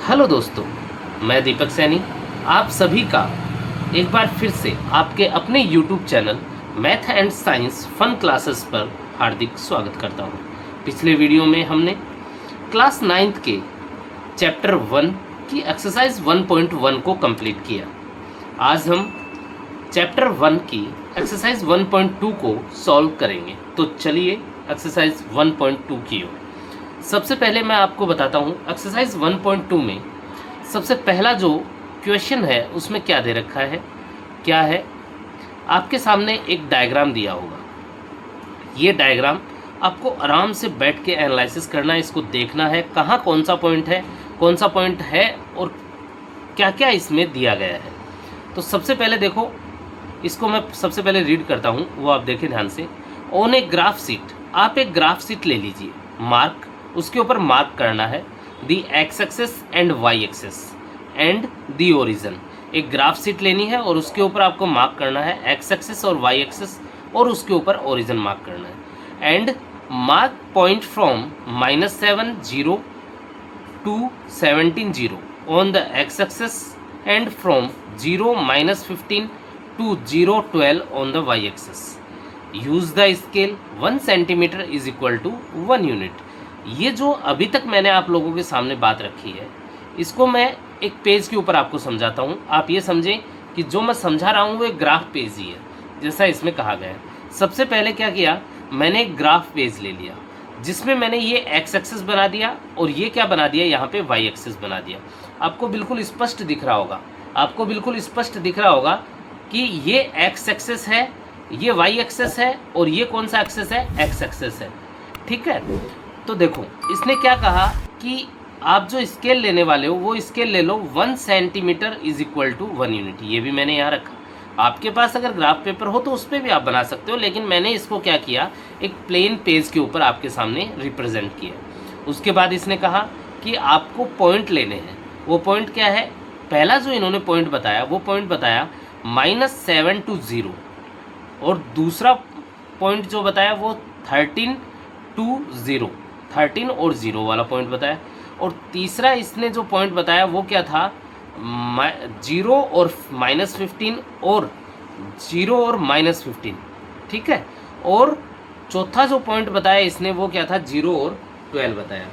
Hello दोस्तों, मैं दीपक सैनी आप सभी का एक बार फिर से आपके अपने YouTube channel math and science fun classes पर हार्दिक स्वागत करता हूं। पिछले वीडियो में हमने क्लास 9th के चैप्टर 1 की एक्सरसाइज 1.1 को कंप्लीट किया। आज हम चैप्टर 1 की एक्सरसाइज 1.2 को सॉल्व करेंगे। तो चलिए एक्सरसाइज 1.2 की ओर। सबसे पहले मैं आपको बताता हूँ एक्सरसाइज 1.2 में सबसे पहला जो क्वेश्चन है उसमें क्या दे रखा है। क्या है, आपके सामने एक डायग्राम दिया होगा। ये डायग्राम आपको आराम से बैठ के एनालिसिस करना है, इसको देखना है कहाँ कौन सा पॉइंट है और क्या क्या इसमें दिया गया है। तो सबसे पहले देखो, इसको मैं सबसे पहले रीड करता हूँ, वो आप देखें ध्यान से। ऑन ए ग्राफ सीट, आप एक ग्राफ सीट ले लीजिए, मार्क, उसके ऊपर मार्क करना है the X axis and Y axis and the origin. एक ग्राफ सीट लेनी है और उसके ऊपर आपको मार्क करना है एक्स एक्सेस और वाई एक्सेस और उसके ऊपर ओरिजन मार्क करना है। And mark point from -7 0 to 17 0 on the X axis and from 0 -15 to 0 12 on the Y axis. Use the scale 1 centimetre is equal to 1 unit. ये जो अभी तक मैंने आप लोगों के सामने बात रखी है, इसको मैं एक पेज के ऊपर आपको समझाता हूँ। आप ये समझें कि जो मैं समझा रहा हूँ वो एक ग्राफ पेज ही है, जैसा इसमें कहा गया है। सबसे पहले क्या किया, मैंने एक ग्राफ पेज ले लिया जिसमें मैंने ये एक्स एक्सिस बना दिया और ये क्या बना दिया, यहाँ पे वाई एक्सिस बना दिया। आपको बिल्कुल स्पष्ट दिख रहा होगा कि ये एक्स एक्सिस है, ये वाई एक्सिस है और ये कौन सा एक्सिस है, एक्स एक्सिस है। ठीक है, तो देखो इसने क्या कहा कि आप जो स्केल लेने वाले हो वो स्केल ले लो 1 centimetre is equal to 1 unit. ये भी मैंने यहाँ रखा। आपके पास अगर ग्राफ पेपर हो तो उस पर भी आप बना सकते हो, लेकिन मैंने इसको क्या किया, एक प्लेन पेज के ऊपर आपके सामने रिप्रेजेंट किया। उसके बाद इसने कहा कि आपको पॉइंट लेने हैं। वो पॉइंट क्या है, पहला जो इन्होंने पॉइंट बताया वो पॉइंट बताया -7 to 0 और दूसरा पॉइंट जो बताया वो 13 to 0, 13 और 0 वाला पॉइंट बताया। और तीसरा इसने जो पॉइंट बताया वो क्या था, 0 और -15 और 0 और -15। ठीक है, और चौथा जो पॉइंट बताया इसने वो क्या था, 0 और 12 बताया।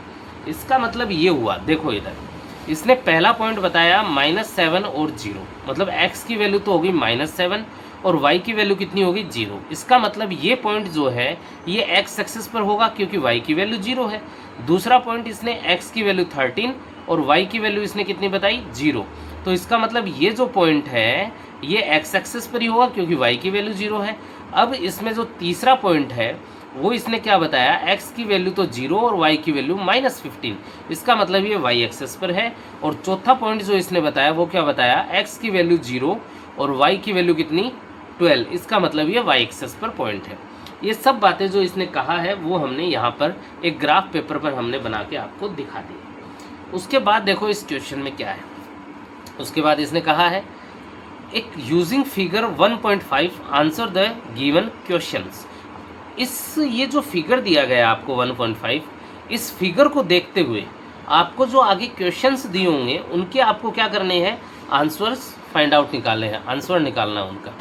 इसका मतलब ये हुआ, देखो इधर इसने पहला पॉइंट बताया -7 और 0, मतलब x की वैल्यू तो होगी -7 और y की वैल्यू कितनी होगी, 0। इसका मतलब ये पॉइंट जो है ये x एक्सिस पर होगा क्योंकि y की वैल्यू 0 है। दूसरा पॉइंट इसने x की वैल्यू 13 और y की वैल्यू इसने कितनी बताई, 0। तो इसका मतलब ये जो पॉइंट है ये x एक्सिस पर ही होगा क्योंकि y की वैल्यू 0 है। अब इसमें जो तीसरा पॉइंट है वो इसने क्या बताया, x की वैल्यू तो 0 और y की वैल्यू -15। इसका मतलब ये y एक्सिस पर है। और चौथा पॉइंट जो इसने बताया वो क्या बताया, x की वैल्यू 0 और y की वैल्यू कितनी, 12। इसका मतलब ये y एक्सिस पर पॉइंट है। ये सब बातें जो इसने कहा है वो हमने यहाँ पर एक ग्राफ पेपर पर हमने बना के आपको दिखा दी। उसके बाद देखो इस क्वेश्चन में क्या है। उसके बाद इसने कहा है एक using figure 1.5 answer the given questions. ये जो फिगर दिया गया आपको 1.5, इस फिगर को देखते हुए आपको जो आगे क्वेश्चंस दिए होंगे उनके आपको क्या करने हैं, आंसर्स फाइंड आउट निकालने हैं, आंसर निकालना है उनका।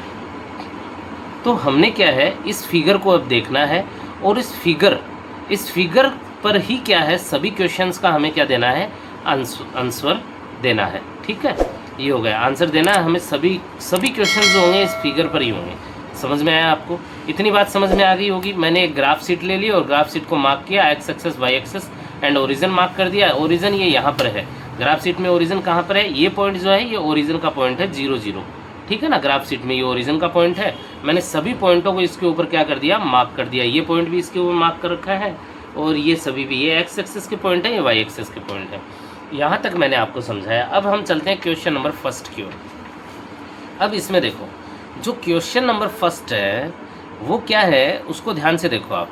तो हमने क्या है, इस फिगर को अब देखना है और इस फिगर पर ही क्या है, सभी क्वेश्चंस का हमें क्या देना है, आंसर देना है। ठीक है, ये हो गया, आंसर देना है हमें। सभी क्वेश्चंस जो होंगे इस फिगर पर ही होंगे। समझ में आया आपको, इतनी बात समझ में आ गई होगी। मैंने एक ग्राफ शीट ले ली और ग्राफ शीट को मार्क किया, X axis Y axis and origin mark कर दिया। ओरिजिन ये यहाँ पर है, ग्राफ शीट में ओरिजिन कहाँ पर है, ये पॉइंट जो है ये ओरिजिन का पॉइंट है 0 0। ठीक है ना, ग्राफ शीट में ये ओरिजिन का पॉइंट है। मैंने सभी पॉइंटों को इसके ऊपर क्या कर दिया, मार्क कर दिया। ये पॉइंट भी इसके ऊपर मार्क कर रखा है और ये सभी भी, ये एक्स एक्सेस के पॉइंट है, ये वाई एक्सेस के पॉइंट है। यहाँ तक मैंने आपको समझाया। अब हम चलते हैं क्वेश्चन नंबर फर्स्ट की ओर। अब इसमें देखो जो क्वेश्चन नंबर फर्स्ट है वो क्या है, उसको ध्यान से देखो आप।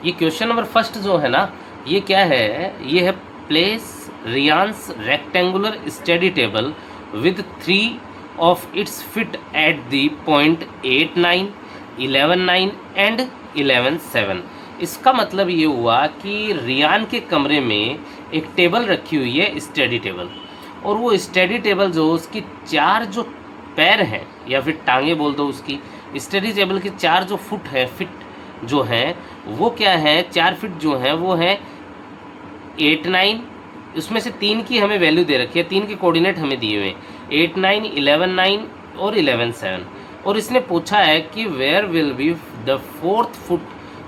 ये क्वेश्चन नंबर फर्स्ट जो है ना, ये क्या है, ये है प्लेस रियांस rectangular study table with 3 of its feet at the point 8 9 11 9 and 11 7। इसका मतलब ये हुआ कि रियान के कमरे में एक टेबल रखी हुई है, स्टडी टेबल, और वो स्टडी टेबल जो उसकी 4 जो पैर हैं या फिर टांगे बोल दो उसकी, स्टडी टेबल के 4 जो फुट है, फिट जो है वो क्या है, 4 फिट जो है वो है 8 9, उसमें से 3 की हमें वैल्यू दे रखी है, 3 के कोऑर्डिनेट हमें दिए हुए हैं 8 9 11 9 और 11 7। और इसने पूछा है कि where will be the 4th foot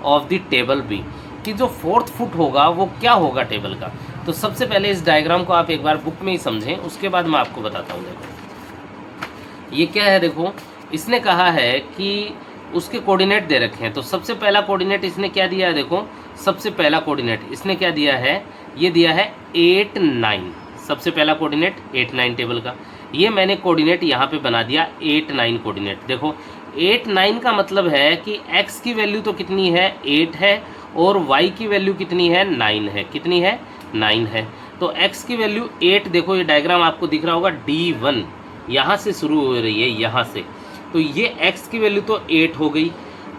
of the table be, कि जो 4th फुट होगा वो क्या होगा टेबल का। तो सबसे पहले इस डायग्राम को आप एक बार बुक में ही समझें, उसके बाद मैं आपको बताता हूँ। देखो ये क्या है, देखो इसने कहा है कि उसके कोऑर्डिनेट दे रखे हैं। तो सबसे पहला कोऑर्डिनेट इसने क्या दिया है, देखो सबसे पहला कोऑर्डिनेट इसने क्या दिया है, ये दिया है 8 9। सबसे पहला कोऑर्डिनेट 8 9 टेबल का, ये मैंने कोऑर्डिनेट यहाँ पे बना दिया 8 9 कोऑर्डिनेट। देखो 8 9 का मतलब है कि x की वैल्यू तो कितनी है 8 है और y की वैल्यू कितनी है 9 है, कितनी है 9 है। तो x की वैल्यू 8, देखो ये डायग्राम आपको दिख रहा होगा D1 यहाँ से शुरू हो रही है, यहाँ से, तो ये x की वैल्यू तो 8 हो गई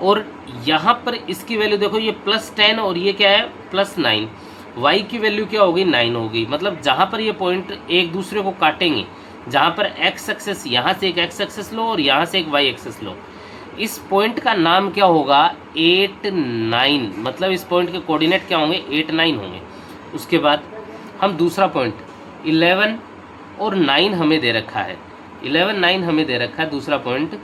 और यहाँ पर इसकी वैल्यू देखो ये +10 और ये क्या है +9, y की वैल्यू क्या हो गई 9 हो गई। मतलब जहाँ पर ये पॉइंट एक दूसरे को काटेंगे, जहाँ पर x एक्सेस, यहाँ से एक x एक्सेस लो और यहाँ से एक y एक्सेस लो, इस पॉइंट का नाम क्या होगा 8 9, मतलब इस पॉइंट के कोऑर्डिनेट क्या होंगे 8 9 होंगे। उसके बाद हम दूसरा पॉइंट 11 और 9 हमें दे रखा है, 11 9 हमें दे रखा है दूसरा पॉइंट,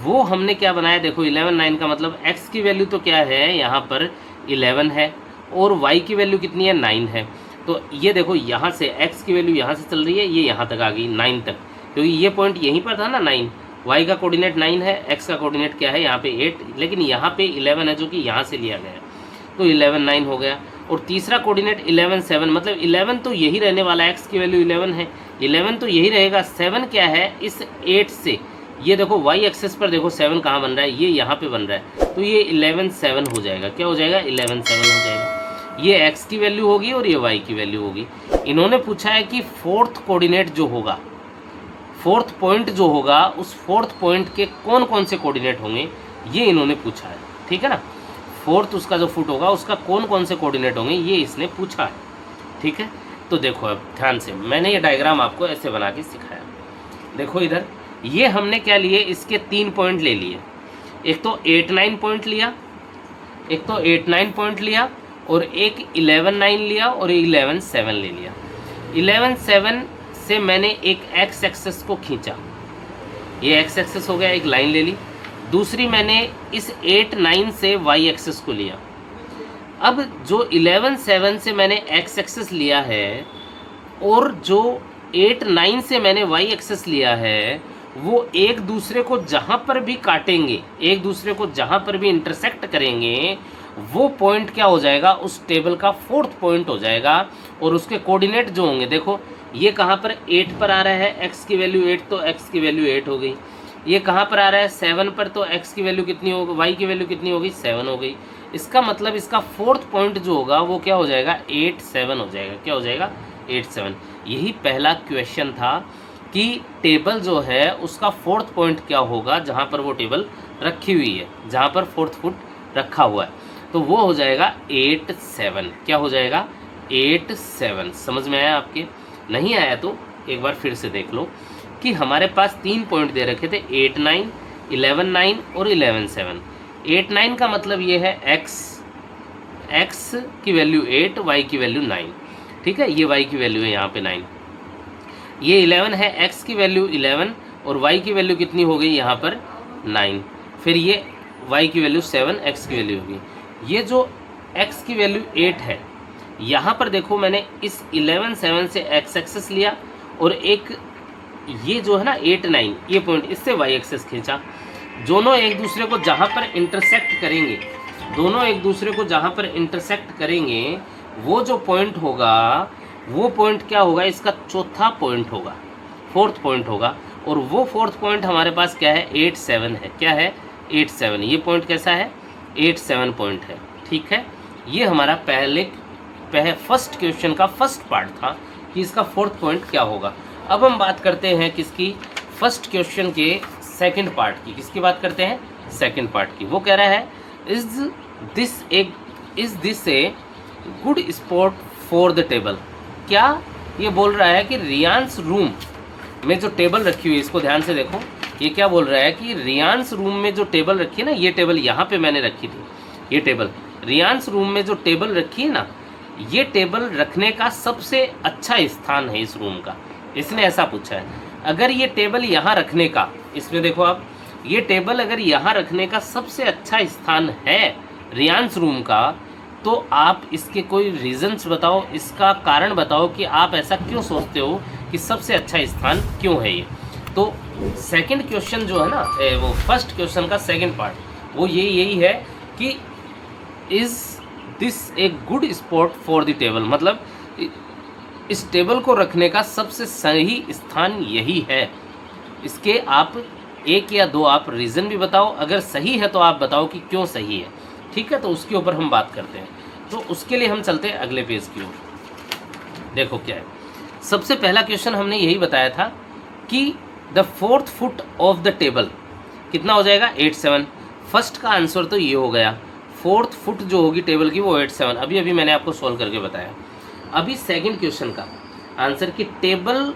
वो हमने क्या बनाया, देखो 11 9 का मतलब x की वैल्यू तो क्या है यहाँ पर 11 है और y की वैल्यू कितनी है 9 है। तो ये देखो यहाँ से x की वैल्यू यहाँ से चल रही है, ये यहाँ तक आ गई 9 तक, क्योंकि ये पॉइंट यहीं पर था ना 9, y का कोऑर्डिनेट 9 है, x का कोऑर्डिनेट क्या है यहाँ पे 8, लेकिन यहाँ पे 11 है जो कि यहाँ से लिया गया है, तो 11 9 हो गया। और तीसरा कोऑर्डिनेट 11 7, मतलब 11 तो यही रहने वाला है, x की वैल्यू 11 है, 11 तो यही रहेगा, 7 क्या है इस 8 से, ये देखो y एक्सेस पर देखो 7 कहाँ बन रहा है, ये यहाँ पे बन रहा है, तो ये 11 7 हो जाएगा, क्या हो जाएगा 11 7 हो जाएगा। ये x की वैल्यू होगी और ये y की वैल्यू होगी। इन्होंने पूछा है कि 4th कोऑर्डिनेट जो होगा, 4th पॉइंट जो होगा, उस 4th पॉइंट के कौन कौन से कोऑर्डिनेट होंगे, ये इन्होंने पूछा है, ठीक है ना। 4th उसका जो फुट होगा उसका कौन कौन से कोऑर्डिनेट होंगे, ये इसने पूछा है, ठीक है। तो देखो अब ध्यान से, मैंने ये डायग्राम आपको ऐसे बना के सिखाया। देखो इधर ये हमने क्या लिए, इसके 3 पॉइंट ले लिए, एक तो 8 9 पॉइंट लिया, एक तो 8 9 पॉइंट लिया और एक 11 9 लिया और 11 7 ले लिया। 11 7 से मैंने एक x एक्सेस को खींचा, ये x एक्सेस हो गया, एक लाइन ले ली। दूसरी मैंने इस 8 9 से y एक्सेस को लिया। अब जो 11 7 से मैंने x एक्सेस लिया है और जो 8 9 से मैंने y एक्सेस लिया है, वो एक दूसरे को जहाँ पर भी काटेंगे, एक दूसरे को जहाँ पर भी इंटरसेक्ट करेंगे, वो पॉइंट क्या हो जाएगा, उस टेबल का 4th पॉइंट हो जाएगा। और उसके कोऑर्डिनेट जो होंगे, देखो ये कहाँ पर 8 पर आ रहा है, x की वैल्यू 8, तो x की वैल्यू 8 हो गई। ये कहाँ पर आ रहा है 7 पर, तो x की वैल्यू कितनी हो गई, y की वैल्यू कितनी हो गई 7 हो गई। इसका मतलब इसका 4th पॉइंट जो होगा वो क्या हो जाएगा 8 7 हो जाएगा, क्या हो जाएगा 8 7। यही पहला क्वेश्चन था कि टेबल जो है उसका 4th पॉइंट क्या होगा, जहाँ पर वो टेबल रखी हुई है, जहाँ पर 4th फुट रखा हुआ है, तो वो हो जाएगा 8 7। क्या हो जाएगा 8 7। समझ में आया आपके? नहीं आया तो एक बार फिर से देख लो कि हमारे पास 3 पॉइंट दे रखे थे, 8 9 11 9 और 11 7। 8 9 का मतलब ये है x की वैल्यू 8, y की वैल्यू 9, ठीक है, ये y की वैल्यू है यहाँ पे 9। ये 11 है, x की वैल्यू 11 और y की वैल्यू कितनी हो गई यहाँ पर 9। फिर ये y की वैल्यू 7, x की वैल्यू होगी। ये जो x की वैल्यू 8 है, यहाँ पर देखो मैंने इस 11 7 से x एक्सेस लिया और एक ये जो है ना 8 9, ये पॉइंट इससे y एक्सेस खींचा। दोनों एक दूसरे को जहाँ पर इंटरसेक्ट करेंगे, दोनों एक दूसरे को जहाँ पर इंटरसेक्ट करेंगे, वो जो पॉइंट होगा वो पॉइंट क्या होगा, इसका चौथा पॉइंट होगा, 4th पॉइंट होगा। और वो 4th पॉइंट हमारे पास क्या है 8 7 है। क्या है 8 7। ये पॉइंट कैसा है 8 7 पॉइंट है, ठीक है। ये हमारा फर्स्ट क्वेश्चन का फर्स्ट पार्ट था कि इसका 4th पॉइंट क्या होगा। अब हम बात करते हैं किसकी, फर्स्ट क्वेश्चन के सेकंड पार्ट की। किसकी बात करते हैं, सेकंड पार्ट की। वो कह रहा है is this a good spot for the table. क्या ये बोल रहा है कि रियांस रूम में जो टेबल रखी हुई है, इसको ध्यान से देखो, ये क्या बोल रहा है कि रियांस रूम में जो टेबल रखी है ना, ये टेबल यहाँ पे मैंने रखी थी, ये टेबल रियांस रूम में जो टेबल रखी है ना, ये टेबल रखने का सबसे अच्छा स्थान है इस रूम का। इसने ऐसा पूछा है, अगर ये टेबल यहाँ रखने का, इसमें देखो आप, ये टेबल अगर यहाँ रखने का सबसे अच्छा स्थान है रियांस रूम का, तो आप इसके कोई रीजंस बताओ, इसका कारण बताओ कि आप ऐसा क्यों सोचते हो कि सबसे अच्छा स्थान क्यों है ये। तो सेकंड क्वेश्चन जो है ना, वो फर्स्ट क्वेश्चन का सेकंड पार्ट वो यही है कि is this a good spot for the table, मतलब इस टेबल को रखने का सबसे सही स्थान यही है। इसके आप एक या दो आप रीज़न भी बताओ, अगर सही है तो आप बताओ कि क्यों सही है, ठीक है। तो उसके ऊपर हम बात करते हैं। तो उसके लिए हम चलते हैं अगले पेज की ओर। देखो क्या है, सबसे पहला क्वेश्चन हमने यही बताया था कि the fourth foot of the table कितना हो जाएगा, 8-7। फर्स्ट का आंसर तो ये हो गया, फोर्थ फुट जो होगी टेबल की वो 8-7, अभी मैंने आपको सॉल्व करके बताया। अभी सेकंड क्वेश्चन का आंसर कि टेबल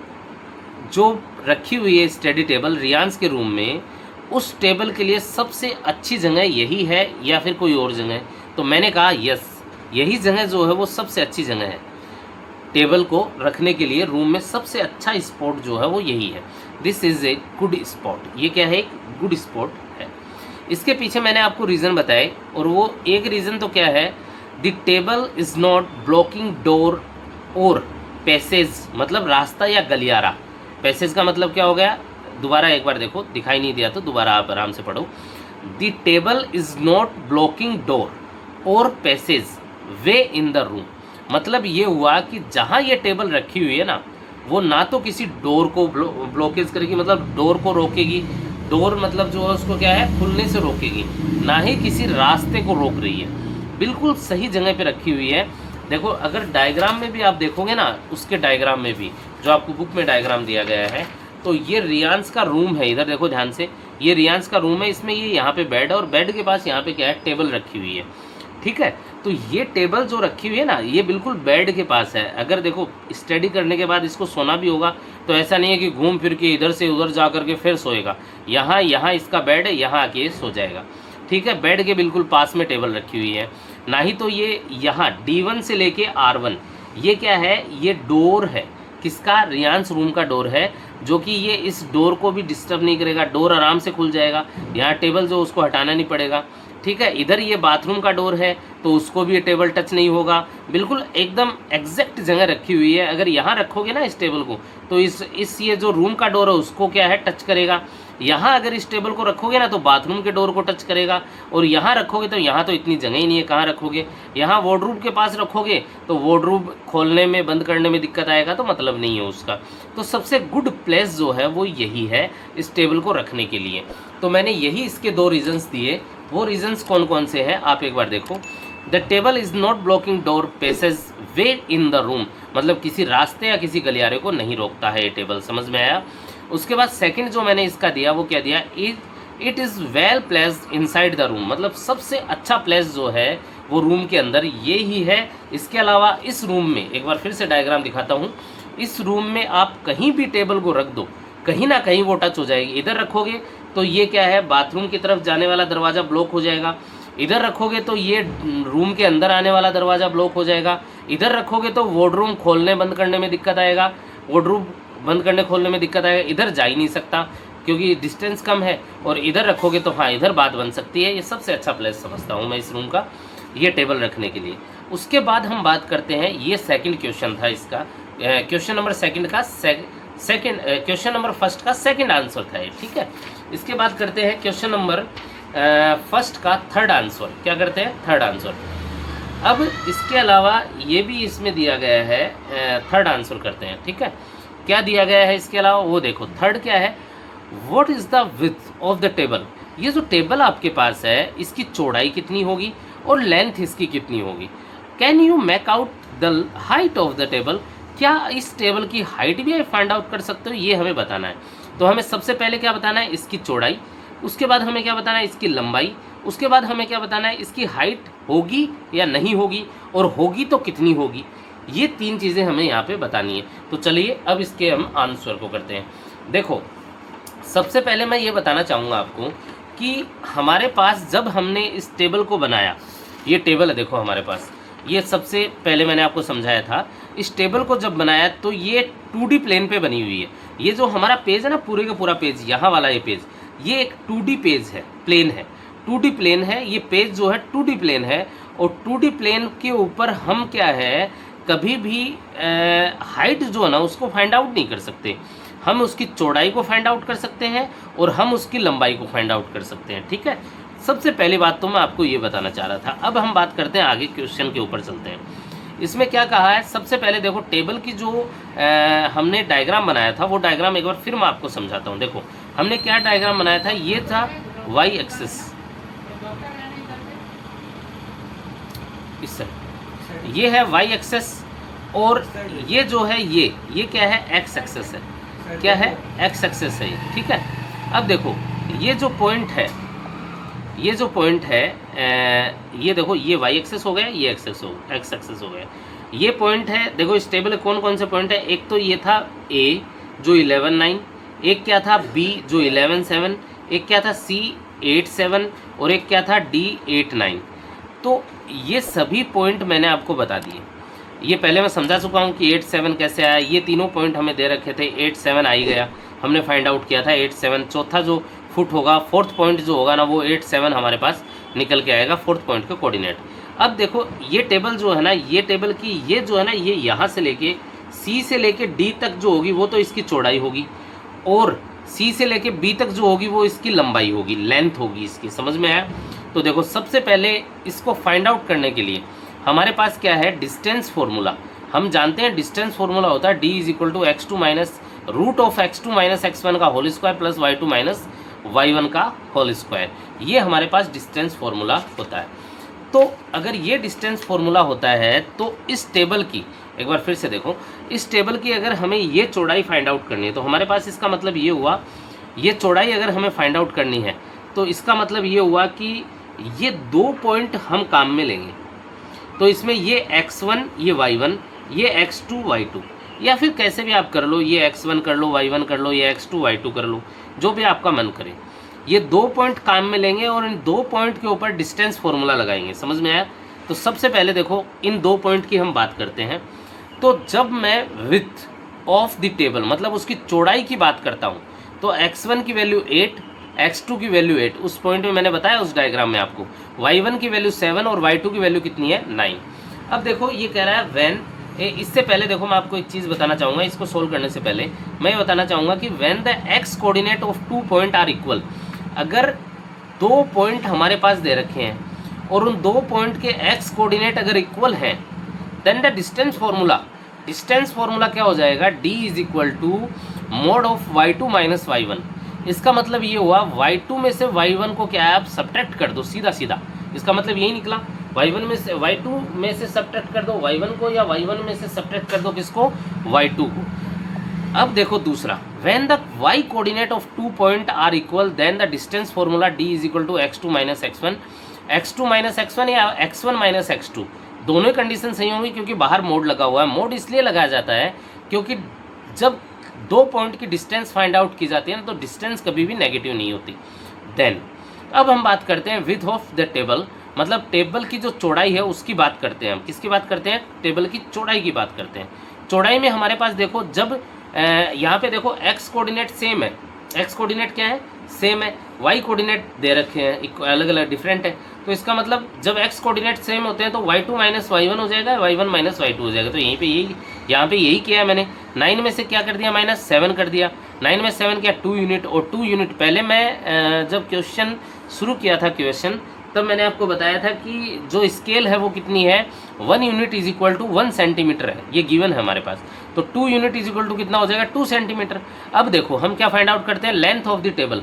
जो रखी हुई है स्टडी टेबल रियांस के रूम में, उस टेबल के लिए सबसे अच्छी जगह यही है या फिर कोई और जगह है। तो मैंने कहा यस, यही जगह जो है वो सबसे अच्छी जगह है टेबल को रखने के लिए। रूम में सबसे अच्छा स्पॉट जो है वो यही है, this is a good spot. ये क्या है, एक गुड स्पॉट है। इसके पीछे मैंने आपको रीज़न बताए, और वो एक रीज़न तो क्या है, the table is not blocking door और पैसेज, मतलब रास्ता या गलियारा। पैसेज का मतलब क्या हो गया, दोबारा एक बार देखो, दिखाई नहीं दिया तो दोबारा आप आराम से पढ़ो। The table is not blocking door और passage way in the room, मतलब ये हुआ कि जहाँ ये टेबल रखी हुई है ना, वो ना तो किसी डोर को ब्लॉकेज करेगी, मतलब डोर को रोकेगी, डोर मतलब जो है उसको क्या है, खुलने से रोकेगी, ना ही किसी रास्ते को रोक रही है। बिल्कुल सही जगह पे रखी हुई है। देखो अगर डायग्राम में भी आप देखोगे ना, उसके डायग्राम में भी जो आपको बुक में डायग्राम दिया गया है, तो ये रियांस का रूम है। इधर देखो ध्यान से, ये रियांस का रूम है, इसमें ये यहाँ पे बेड है और बेड के पास यहाँ पे क्या है, टेबल रखी हुई है, ठीक है। तो ये टेबल जो रखी हुई है ना, ये बिल्कुल बेड के पास है। अगर देखो स्टडी करने के बाद इसको सोना भी होगा तो ऐसा नहीं है कि घूम फिर के इधर से उधर जा करके फिर सोएगा, यहाँ इसका बेड है, यहाँ आके सो जाएगा, ठीक है। बेड के बिल्कुल पास में टेबल रखी हुई है। ना ही तो ये यहाँ D1 से लेके R1, ये क्या है, ये डोर है, किसका, रियांस रूम का डोर है, जो कि ये इस डोर को भी डिस्टर्ब नहीं करेगा, डोर आराम से खुल जाएगा। यहाँ टेबल जो उसको हटाना नहीं पड़ेगा, ठीक है। इधर ये बाथरूम का डोर है तो उसको भी ये टेबल टच नहीं होगा, बिल्कुल एकदम एग्जैक्ट जगह रखी हुई है। अगर यहाँ रखोगे ना इस टेबल को, तो इस ये जो रूम का डोर है उसको क्या है, टच करेगा। यहाँ अगर इस टेबल को रखोगे ना तो बाथरूम के डोर को टच करेगा, और यहाँ रखोगे तो यहाँ तो इतनी जगह ही नहीं है, कहाँ रखोगे। यहाँ वार्डरोब के पास रखोगे तो वार्डरोब खोलने में बंद करने में दिक्कत आएगा, तो मतलब नहीं है उसका। तो सबसे गुड प्लेस जो है वो यही है इस टेबल को रखने के लिए। तो मैंने यही इसके दो रीजंस दिए। वो रीजंस कौन कौन से हैं आप एक बार देखो। The table is not blocking door passage way in the room, मतलब किसी रास्ते या किसी गलियारे को नहीं रोकता है ये टेबल, समझ में आया। उसके बाद सेकंड जो मैंने इसका दिया वो क्या दिया, it is well placed inside the room, मतलब सबसे अच्छा प्लेस जो है वो रूम के अंदर ये ही है। इसके अलावा इस रूम में, एक बार फिर से डायग्राम दिखाता हूँ, इस रूम में आप कहीं भी टेबल को रख दो, कहीं ना कहीं वो टच हो जाएगी। इधर रखोगे तो ये क्या है, बाथरूम की तरफ जाने वाला दरवाज़ा ब्लॉक हो जाएगा। इधर रखोगे तो ये रूम के अंदर आने वाला दरवाज़ा ब्लॉक हो जाएगा। इधर रखोगे तो वार्डरूम खोलने बंद करने में दिक्कत आएगा, वार्डरूम बंद करने खोलने में दिक्कत आएगा। इधर जा ही नहीं सकता क्योंकि डिस्टेंस कम है, और इधर रखोगे तो हाँ इधर बात बन सकती है। ये सबसे अच्छा प्लेस समझता हूँ मैं इस रूम का, ये टेबल रखने के लिए। उसके बाद हम बात करते हैं, ये सेकंड क्वेश्चन था इसका, क्वेश्चन नंबर सेकंड का सेकंड क्वेश्चन नंबर फर्स्ट का सेकंड आंसर था ये, ठीक है। इसके बाद करते हैं क्वेश्चन नंबर फर्स्ट का थर्ड आंसर। क्या करते हैं, थर्ड आंसर। अब इसके अलावा ये भी इसमें दिया गया है, थर्ड आंसर करते हैं, ठीक है। क्या दिया गया है इसके अलावा वो देखो। थर्ड क्या है, what is the width of the table, ये जो टेबल आपके पास है इसकी चौड़ाई कितनी होगी और लेंथ इसकी कितनी होगी। Can you make out the height of the table, क्या इस टेबल की हाइट भी फाइंड आउट कर सकते हो, ये हमें बताना है। तो हमें सबसे पहले क्या बताना है, इसकी चौड़ाई। उसके बाद हमें क्या बताना है, इसकी लंबाई। उसके बाद हमें क्या बताना है, इसकी हाइट होगी या नहीं होगी, और होगी तो कितनी होगी। ये 3 चीज़ें हमें यहाँ पे बतानी है। तो चलिए अब इसके हम आंसर को करते हैं। देखो, सबसे पहले मैं ये बताना चाहूँगा आपको कि हमारे पास जब हमने इस टेबल को बनाया, ये टेबल है देखो हमारे पास, ये सबसे पहले मैंने आपको समझाया था। इस टेबल को जब बनाया तो ये 2D प्लेन पे बनी हुई है। ये जो हमारा पेज है ना, पूरे का पूरा पेज, यहाँ वाला ये पेज, ये एक 2D पेज है, प्लेन है, 2D प्लेन है। ये पेज जो है 2D प्लेन है, और 2D प्लेन के ऊपर हम क्या है, कभी भी हाइट जो है ना उसको फाइंड आउट नहीं कर सकते। हम उसकी चौड़ाई को फाइंड आउट कर सकते हैं और हम उसकी लंबाई को फाइंड आउट कर सकते हैं। ठीक है, सबसे पहली बात तो मैं आपको ये बताना चाह रहा था। अब हम बात करते हैं आगे, क्वेश्चन के ऊपर चलते हैं। इसमें क्या कहा है, सबसे पहले देखो टेबल की जो हमने डायग्राम बनाया था, वो डायग्राम एक बार फिर मैं आपको समझाता हूँ। देखो हमने क्या डायग्राम बनाया था, ये था वाई एक्सिस, इस तरह ये है वाई एक्सिस, और ये जो है ये क्या है, एक्स एक्सिस है। क्या है, एक्स एक्सिस है ये। ठीक है, अब देखो ये जो पॉइंट है, ये जो पॉइंट है, ये देखो ये वाई एक्सिस हो गया, ये एक्स एक्सिस हो गया। ये पॉइंट है, देखो इस टेबल में कौन कौन से पॉइंट है। एक तो ये था ए जो 11 9, एक क्या था बी जो 11 7, एक क्या था सी 8 7, और एक क्या था डी 8 9। तो ये सभी पॉइंट मैंने आपको बता दिए। ये पहले मैं समझा चुका हूँ कि 8 7 कैसे आया। ये तीनों पॉइंट हमें दे रखे थे, 8 7 आ ही गया, हमने फाइंड आउट किया था 8 7। चौथा जो फुट होगा, फोर्थ पॉइंट जो होगा ना, वो 8 7 हमारे पास निकल के आएगा, फोर्थ पॉइंट के कोऑर्डिनेट। अब देखो ये टेबल जो है ना, ये टेबल की ये जो है ना, ये यहाँ से लेके सी से लेके डी तक जो होगी वो तो इसकी चौड़ाई होगी, और सी से लेके बी तक जो होगी वो इसकी लंबाई होगी, लेंथ होगी इसकी। समझ में आया? तो देखो सबसे पहले इसको फाइंड आउट करने के लिए हमारे पास क्या है, डिस्टेंस फॉर्मूला। हम जानते हैं डिस्टेंस फॉर्मूला होता है D is equal to x2 minus root of x2 minus x1 का whole square plus y2 minus y1 का होल स्क्वायर। ये हमारे पास डिस्टेंस फॉर्मूला होता है। तो अगर ये डिस्टेंस फॉर्मूला होता है तो इस टेबल की, एक बार फिर से देखो, इस टेबल की अगर हमें ये चौड़ाई फाइंड आउट करनी है तो हमारे पास इसका मतलब ये हुआ, ये चौड़ाई अगर हमें फाइंड आउट करनी है तो इसका मतलब ये हुआ कि ये 2 पॉइंट हम काम में लेंगे। तो इसमें ये x1 ये y1, ये x2 y2, या फिर कैसे भी आप कर लो, ये x1 कर लो, y1 कर लो, ये x2 y2 कर लो, जो भी आपका मन करे। ये 2 पॉइंट काम में लेंगे और इन 2 पॉइंट के ऊपर डिस्टेंस फॉर्मूला लगाएंगे। समझ में आया? तो सबसे पहले देखो इन 2 पॉइंट की हम बात करते हैं। तो जब मैं विड्थ ऑफ द टेबल, मतलब उसकी चौड़ाई की बात करता हूँ, तो x1 की वैल्यू 8, x2 की वैल्यू 8, उस पॉइंट में मैंने बताया उस डायग्राम में आपको। y1 की वैल्यू 7 और y2 की वैल्यू कितनी है, 9। अब देखो ये कह रहा है व्हेन, इससे पहले देखो मैं आपको एक चीज़ बताना चाहूँगा, इसको सोल्व करने से पहले मैं ये बताना चाहूँगा कि when the x coordinate of 2 point are equal, अगर 2 पॉइंट हमारे पास दे रखे हैं और उन 2 पॉइंट के x कोऑर्डिनेट अगर इक्वल हैं, देन द डिस्टेंस फार्मूला क्या हो जाएगा, d is equal to mod of y2 minus y1। इसका मतलब ये हुआ y2 में से y1 को क्या है, आप सब्ट्रैक्ट कर दो सीधा सीधा। इसका मतलब यही निकला, y1 में से y2 में से सब्ट्रैक्ट कर दो y1 को, या y1 में से सब्ट्रैक्ट कर दो किसको, y2 को। अब देखो दूसरा, when the y coordinate of 2 point are equal, then the distance formula d is equal to x2 minus x1, x2 minus x1 या x1 माइनस x2, दोनों कंडीशन सही होंगी क्योंकि बाहर मोड लगा हुआ है। मोड इसलिए लगाया जाता है क्योंकि जब 2 पॉइंट की डिस्टेंस फाइंड आउट की जाती है ना, तो डिस्टेंस कभी भी नेगेटिव नहीं होती। देन अब हम बात करते हैं विड्थ ऑफ द टेबल, मतलब टेबल की जो चौड़ाई है उसकी बात करते हैं हम। किसकी बात करते हैं, टेबल की चौड़ाई की बात करते हैं। चौड़ाई में हमारे पास देखो, जब यहाँ पे देखो x कोऑर्डिनेट सेम है, x कोऑर्डिनेट क्या है, सेम है, y कोऑर्डिनेट दे रखे हैं अलग अलग डिफरेंट है। तो इसका मतलब जब x कोऑर्डिनेट सेम होते हैं तो y2 माइनस y1 हो जाएगा, y1 माइनस y2 हो जाएगा। तो यहीं पे यहाँ पे यही किया है मैंने। 9 में से क्या कर दिया, माइनस 7 कर दिया। 9 में 7 किया 2 यूनिट, और 2 यूनिट पहले मैं जब क्वेश्चन शुरू किया था क्वेश्चन, तब मैंने आपको बताया था कि जो स्केल है वो कितनी है, 1 unit is equal to 1 centimetre है, ये गिवन है हमारे पास। तो 2 यूनिट इज इक्वल टू कितना हो जाएगा, 2 सेंटीमीटर। अब देखो हम क्या फाइंड आउट करते हैं, length of the table.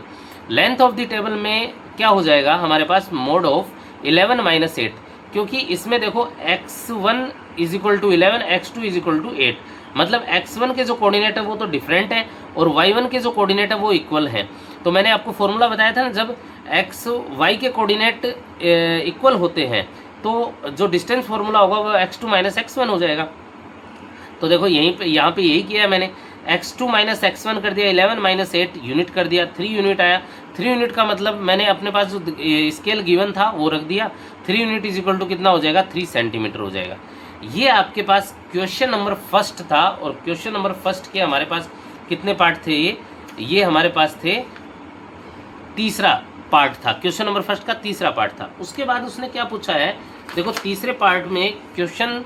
Length of the table में क्या हो जाएगा हमारे पास, मोड ऑफ 11 माइनस 8, क्योंकि इसमें देखो x1 is equal to 11, x2 is equal to 8, मतलब x1 के जो कोऑर्डिनेट है वो तो डिफरेंट है और y1 के जो कोऑर्डिनेट है वो इक्वल हैं। तो मैंने आपको फॉर्मूला बताया था ना, जब x y के कोऑर्डिनेट इक्वल होते हैं तो जो डिस्टेंस फार्मूला होगा वो x2 माइनस x1 हो जाएगा। तो देखो यहाँ पे यही किया है मैंने, x2 माइनस x1 कर दिया, 11 माइनस 8 यूनिट कर दिया, 3 यूनिट आया। 3 यूनिट का मतलब मैंने अपने पास जो स्केल गिवन था वो रख दिया। 3 यूनिट इज इक्वल टू कितना हो जाएगा, 3 सेंटीमीटर हो जाएगा। ये आपके पास क्वेश्चन नंबर फर्स्ट था, और क्वेश्चन नंबर फर्स्ट के हमारे पास कितने पार्ट थे, ये हमारे पास थे तीसरा पार्ट था, क्वेश्चन नंबर फर्स्ट का तीसरा पार्ट था। उसके बाद उसने क्या पूछा है, देखो तीसरे पार्ट में क्वेश्चन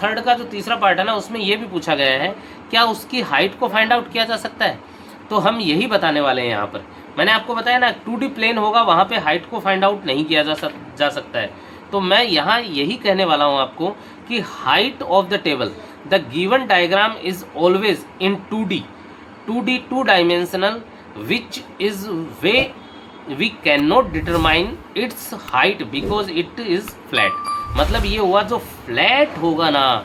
थर्ड का जो तीसरा पार्ट है ना, उसमें ये भी पूछा गया है क्या उसकी हाइट को फाइंड आउट किया जा सकता है। तो हम यही बताने वाले हैं यहाँ पर। मैंने आपको बताया ना 2D प्लेन होगा, वहाँ पे हाइट को फाइंड आउट नहीं किया जा सकता है। तो मैं यहाँ यही कहने वाला हूँ आपको कि height of the table, the given diagram is always in 2D 2 dimensional which is way we can not determine its height because it is flat. मतलब ये हुआ जो फ्लैट होगा ना,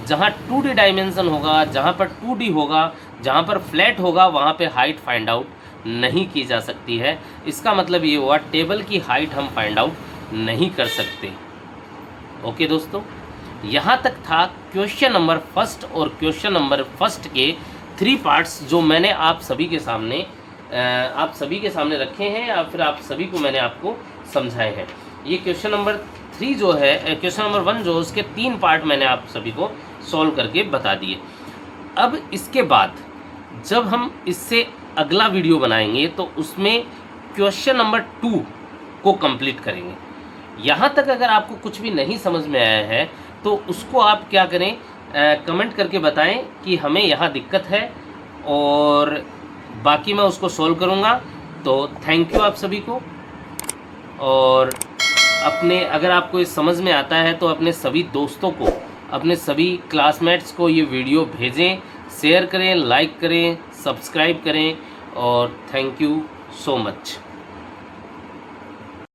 जहाँ 2D डायमेंशन होगा, जहाँ पर 2D होगा, जहाँ पर फ्लैट होगा, वहाँ पे हाइट फाइंड आउट नहीं की जा सकती है। इसका मतलब ये हुआ टेबल की हाइट हम फाइंड आउट नहीं कर सकते। ओके दोस्तों, यहाँ तक था क्वेश्चन नंबर फर्स्ट और क्वेश्चन नंबर फर्स्ट के 3 पार्ट्स जो मैंने आप सभी के सामने रखे हैं, या फिर आप सभी को मैंने आपको समझाए हैं। ये क्वेश्चन नंबर 3 जो है, क्वेश्चन नंबर 1 जो, उसके 3 पार्ट मैंने आप सभी को सॉल्व करके बता दिए। अब इसके बाद जब हम इससे अगला वीडियो बनाएंगे तो उसमें क्वेश्चन नंबर 2 को कंप्लीट करेंगे। यहाँ तक अगर आपको कुछ भी नहीं समझ में आया है तो उसको आप क्या करें, कमेंट करके बताएं कि हमें यहाँ दिक्कत है, और बाकी मैं उसको सॉल्व करूँगा। तो थैंक यू आप सभी को। और अगर आपको ये समझ में आता है तो अपने सभी दोस्तों को, अपने सभी क्लासमेट्स को ये वीडियो भेजें, शेयर करें, लाइक करें, सब्सक्राइब करें, और थैंक यू सो मच।